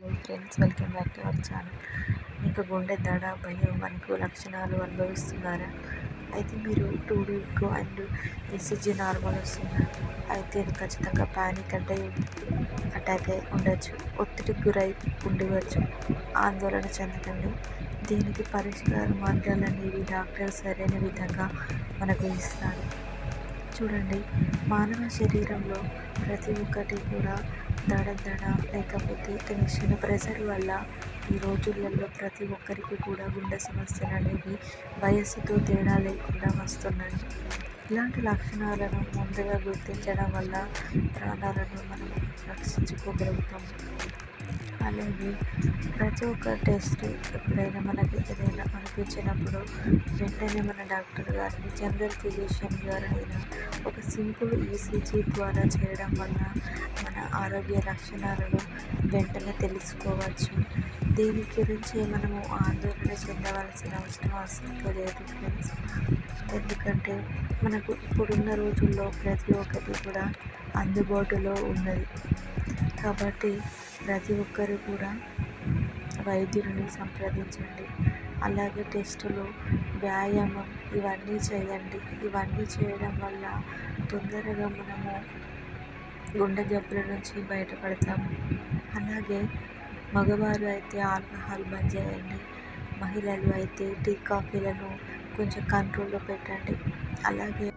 Hello friends, welcome back to our channel. మీకు గుండె దడ, భయం, వణుకు లక్షణాలు అనుభవిస్తున్నారా? అయితే మీరు 2D echo and ECG normal వస్తున్నారు. అయితే ఇది ఖచ్చితంగా ప్యానిక్ అటాక్ అయి ఉండొచ్చు. ఒత్తిడికి గురై ఉండవచ్చు. ఆందోళన చెందకండి. దీనికి పరిష్కార మార్గాలనేవి డాక్టర్ సరైన విధంగా మనకు ఇస్తారు. చూడండి, మానవ శరీరంలో ప్రతి ఒక్కటి కూడా దడ లేకపోతే టెన్షన్, ప్రెషర్ వల్ల ఈ రోజులలో ప్రతి ఒక్కరికి కూడా గుండె సమస్యలు అనేవి వయస్సుతో తేడా లేకుండా వస్తున్నాయి. ఇలాంటి లక్షణాలను ముందుగా గుర్తించడం వల్ల ప్రాణాలను మనం రక్షించుకోగలుగుతాము. అలాగే ప్రతి ఒక్క టెస్ట్ ఎప్పుడైనా మనకి ఏదైనా అనిపించినప్పుడు వెంటనే మన డాక్టర్ గారిని, జనరల్ ఫిజిషియన్ గారైనా ఒక సింపుల్ ఈసీజీ ద్వారా చేయడం వల్ల మన ఆరోగ్య లక్షణాలను వెంటనే తెలుసుకోవచ్చు. దీని గురించి మనము ఆందోళన చెందవలసిన అవసరం అసలు లేదు ఫ్రెండ్స్. ఎందుకంటే మనకు ఇప్పుడున్న రోజుల్లో ప్రతి ఒక్కటి కూడా అందుబాటులో ఉన్నది. కాబట్టి ప్రతి ఒక్కరు కూడా వైద్యుడిని సంప్రదించండి. అలాగే టెస్టులు, వ్యాయామం ఇవన్నీ చేయండి. ఇవన్నీ చేయడం వల్ల తొందరగా మనము గుండె జబ్బుల నుంచి బయటపడతాము. అలాగే మగవారు అయితే ఆల్కహాల్ బంద్ చేయండి. మహిళలు అయితే టీ కాఫీలను కొంచెం కంట్రోల్లో పెట్టండి. అలాగే